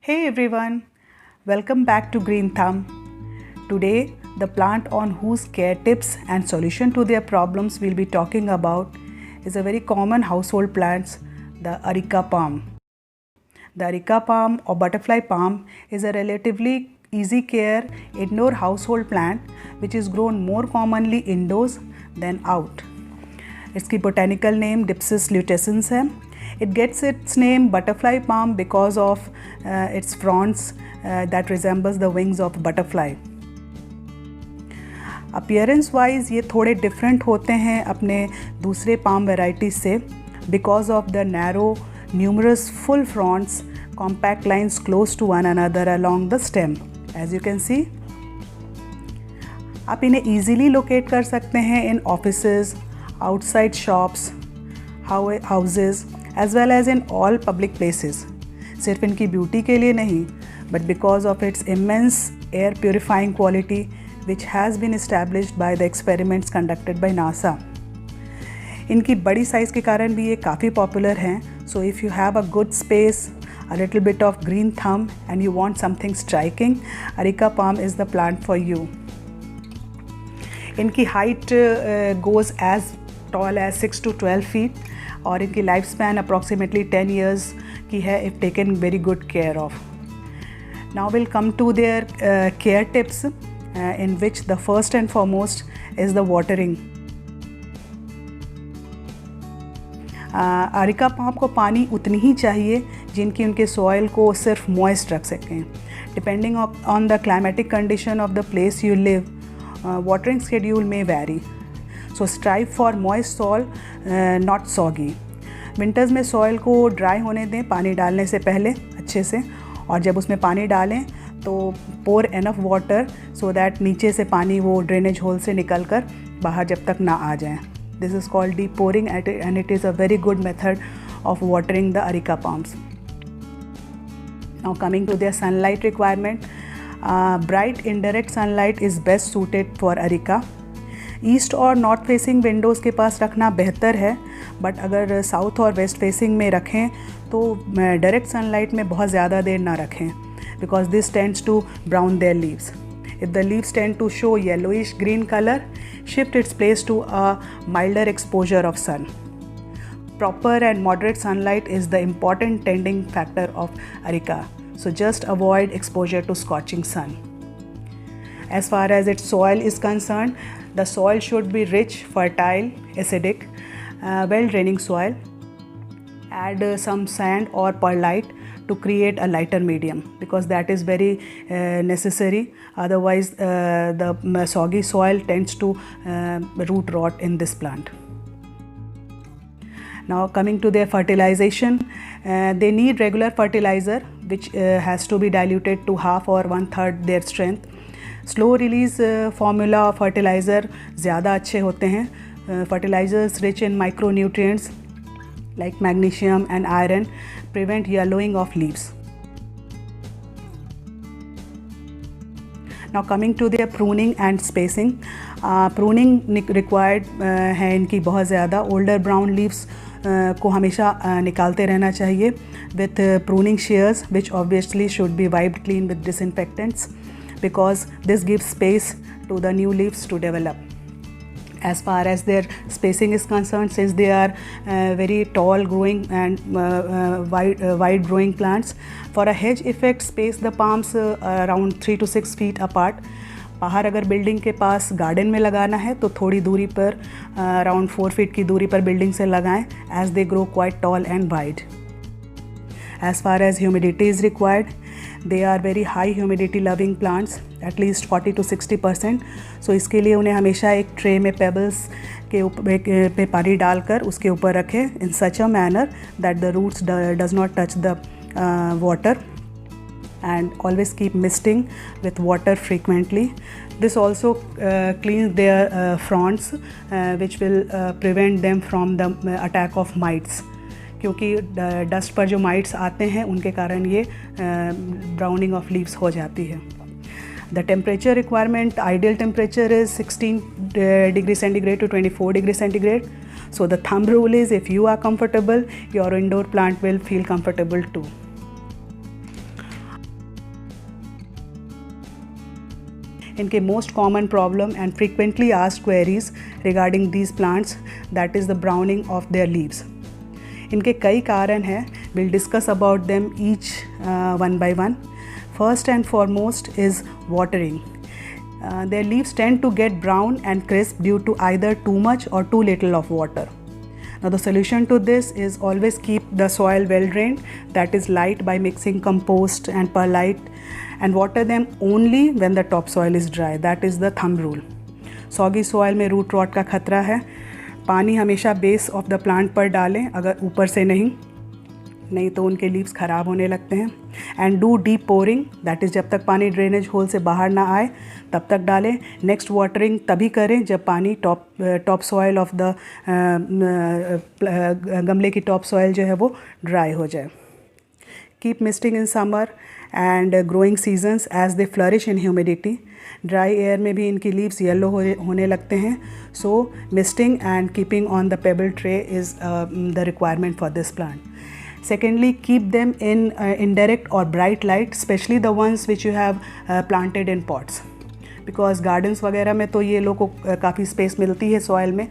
Hey everyone, welcome back to Green Thumb. Today, the plant on whose care tips and solution to their problems we'll be talking about is a very common household plant, the Areca palm. The Areca palm or butterfly palm is a relatively easy care indoor household plant which is grown more commonly indoors than out. इसकी botanical name Dipsas lutescens है. It gets its name butterfly palm because of its fronds that resembles the wings of butterfly. Appearance wise ये थोड़े different होते हैं अपने दूसरे palm varieties से because of the narrow, numerous full fronds, compact lines close to one another along the stem. As you can see, आप इन्हें easily locate कर सकते हैं in offices, outside shops, houses, as well as in all public places. सिर्फ इनकी beauty के लिए नहीं, but because of its immense air purifying quality which has been established by the experiments conducted by NASA. इनकी बड़ी size के कारण भी ये काफ़ी पॉपुलर हैं. So if you have a good space, a little bit of green thumb and you want something striking, Areca palm is the plant for you. इनकी height goes as tall as 6 to 12 feet और इनकी life span approximately 10 years की है if taken very good care of. Now we'll come to their care tips in which the first and foremost is the watering. Areca palm को पानी उतनी ही चाहिए जिनकी उनके soil को सिर्फ moist रख सकें. Depending on the climatic condition of the place you live, watering schedule may vary. So strive for moist soil, not soggy. Winters में soil को dry होने दें पानी डालने से पहले अच्छे से, और जब उसमें पानी डालें तो pour enough water so that नीचे से पानी वो drainage hole से निकल कर बाहर जब तक ना आ जाए. This is called deep pouring and it is a very good method of watering the Areca palms. Now coming to their sunlight requirement, bright indirect sunlight is best suited for Areca. East और north facing Windows के पास रखना बेहतर है, but अगर south और waste facing में रखें तो डायरेक्ट सनलाइट में बहुत ज़्यादा देर ना रखें because this tends to brown their leaves. If the leaves tend to show yellowish green colour, shift its place to a milder exposure of sun. Proper and moderate sunlight is the important tending factor of Areca, so just avoid exposure to scorching sun. As far as its soil is concerned, the soil should be rich, fertile, acidic, well-draining soil. Add some sand or perlite to create a lighter medium because that is very necessary. Otherwise, the soggy soil tends to root rot in this plant. Now coming to their fertilization, they need regular fertilizer which has to be diluted to half or 1/3 their strength. Slow release formula fertiliser ज़्यादा अच्छे होते हैं. Fertilisers rich in micro nutrients like magnesium and iron prevent yellowing of leaves. Now coming to their pruning and spacing. Pruning required है इनकी बहुत ज़्यादा. Older brown leaves को हमेशा निकालते रहना चाहिए with pruning shears which obviously should be wiped clean with disinfectants because this gives space to the new leaves to develop. As far as their spacing is concerned, since they are very tall growing and wide growing plants, for a hedge effect space the palms around 3 to 6 feet apart. बाहर अगर building के पास garden में लगाना है तो थोड़ी दूरी पर अराउंड 4 फीट की दूरी पर बिल्डिंग से लगाएं as they grow quite tall and wide. As far as humidity is required, they are very high humidity loving plants, at least 40 to 60%. So इसके लिए उन्हें हमेशा एक ट्रे में पेबल्स के ऊपर पे पानी डालकर उसके ऊपर रखें in such a manner that the roots does not touch the water, and always keep misting with water frequently. This also cleans their fronds which will prevent them from the attack of mites. क्योंकि dust पर जो mites आते हैं उनके कारण ये browning of leaves हो जाती है. The temperature requirement, ideal temperature is 16 degree centigrade to 24 degree centigrade. So the thumb rule is if you are comfortable, your indoor plant will feel comfortable too. इनके most common problem and frequently asked queries regarding these plants, that is the browning of their leaves. इनके कई कारण हैं, we'll discuss about them each one by one. First and foremost is watering. Their leaves tend to get brown and crisp due to either too much or too little of water. Now the solution to this is always keep the soil well drained, that is light, by mixing compost and perlite, and water them only when the topsoil is dry. That is the thumb rule. Soggy soil में root rot का खतरा है. पानी हमेशा base of the plant पर डालें, अगर ऊपर से नहीं तो उनके लीव्स ख़राब होने लगते हैं. And do deep pouring, that is जब तक पानी ड्रेनेज होल से बाहर ना आए तब तक डालें. नेक्स्ट वाटरिंग तभी करें जब पानी टॉप सॉइल ऑफ द गमले की टॉप सॉइल जो है वो ड्राई हो जाए. Keep misting in summer and growing seasons as they flourish in humidity. Dry air में भी इनकी लीव्स येलो होने लगते हैं. So misting and keeping on the pebble tray is the requirement for this plant. Secondly, keep them in indirect or bright light, especially the ones which you have planted in pots, because gardens वगैरह में तो ये लोग को काफ़ी space मिलती है soil में,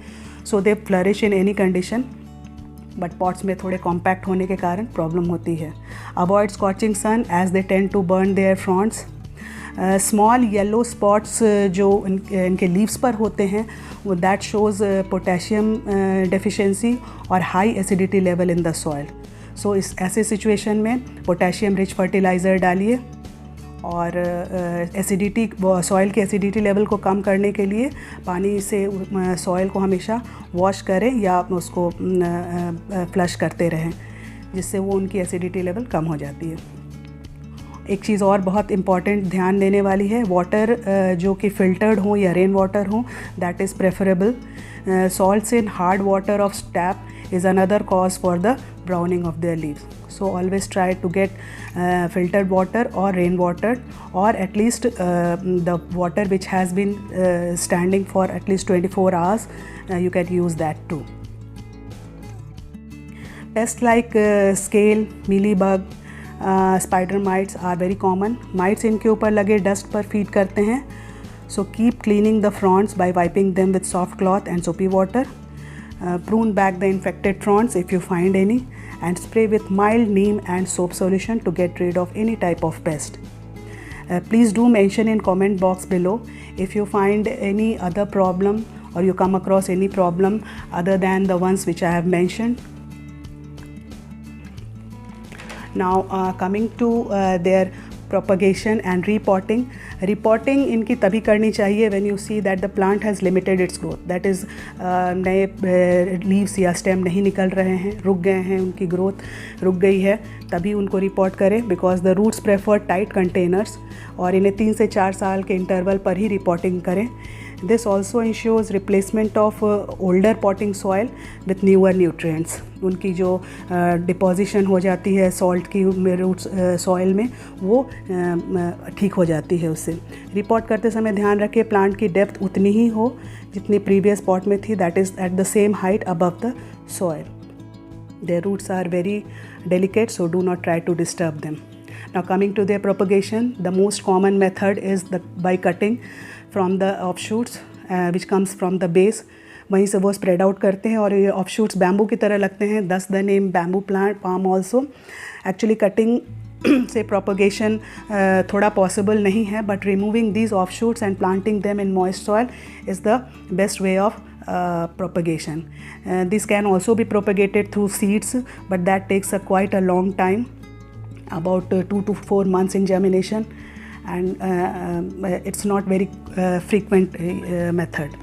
so they flourish in any condition, but pots में थोड़े compact होने के कारण प्रॉब्लम होती है. Avoid scorching sun as they tend to burn their fronds. Small yellow spots जो इनके लीव्स पर होते हैं, that shows potassium deficiency और high acidity level in the soil. सो इस ऐसे सिचुएशन में पोटेशियम रिच फर्टिलाइज़र डालिए, और एसिडिटी, सॉइल की एसिडिटी लेवल को कम करने के लिए पानी से सॉइल को हमेशा वॉश करें या उसको फ्लश करते रहें, जिससे वो उनकी एसिडिटी लेवल कम हो जाती है. एक चीज़ और बहुत इम्पॉर्टेंट ध्यान देने वाली है, वाटर जो कि फ़िल्टर्ड हो या रेन वाटर हो, that is preferable. Salts in hard water of tap is another cause for the browning of their leaves. So always try to get filtered water or rainwater, or at least the water which has been standing for at least 24 hours. You can use that too. Pests like scale, mealybug, spider mites are very common. Mites इनके ऊपर लगे dust पर feed करते हैं. So keep cleaning the fronds by wiping them with soft cloth and soapy water. Prune back the infected fronds if you find any, and spray with mild neem and soap solution to get rid of any type of pest. Please do mention in comment box below if you find any other problem or you come across any problem other than the ones which I have mentioned. Now coming to their propagation and repotting. Repotting इनकी तभी करनी चाहिए when you see that the plant has limited its growth, that is नए leaves या stem नहीं निकल रहे हैं, रुक गए हैं, उनकी growth रुक गई है, तभी उनको repot करें, because the roots prefer tight containers, और इन्हें 3 से 4 साल के interval पर ही repotting करें. This also ensures replacement of older potting soil with newer nutrients. उनकी जो डिपोजिशन हो जाती है सॉल्ट की रूट्स सॉइल में, वो ठीक हो जाती है उससे. रिपोर्ट करते समय ध्यान रखें प्लांट की डेप्थ उतनी ही हो जितनी प्रीवियस पॉट में थी, that is at the same height above the soil. Their roots are very delicate, so do not try to disturb them. Now coming to their propagation, the most common method is by cutting from the offshoots which comes from the base. वहीं से वो spread out करते हैं, और ये offshoots bamboo की तरह लगते हैं. दस the name bamboo plant palm also. Actually cutting से प्रोपगेशन थोड़ा पॉसिबल नहीं है, but removing these offshoots and planting them in moist soil is the best way of propagation. This can also be propagated through seeds, but that takes quite a long time, about 2 to 4 months in germination, and it's not very frequent method.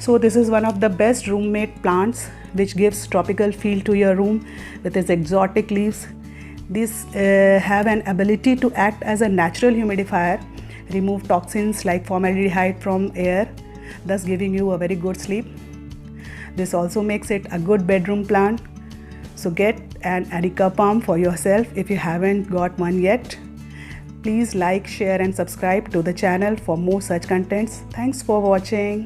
So this is one of the best roommate plants which gives tropical feel to your room with its exotic leaves. These have an ability to act as a natural humidifier, remove toxins like formaldehyde from air, thus giving you a very good sleep. This also makes it a good bedroom plant. So get an Areca palm for yourself if you haven't got one yet. Please like, share and subscribe to the channel for more such contents. Thanks for watching.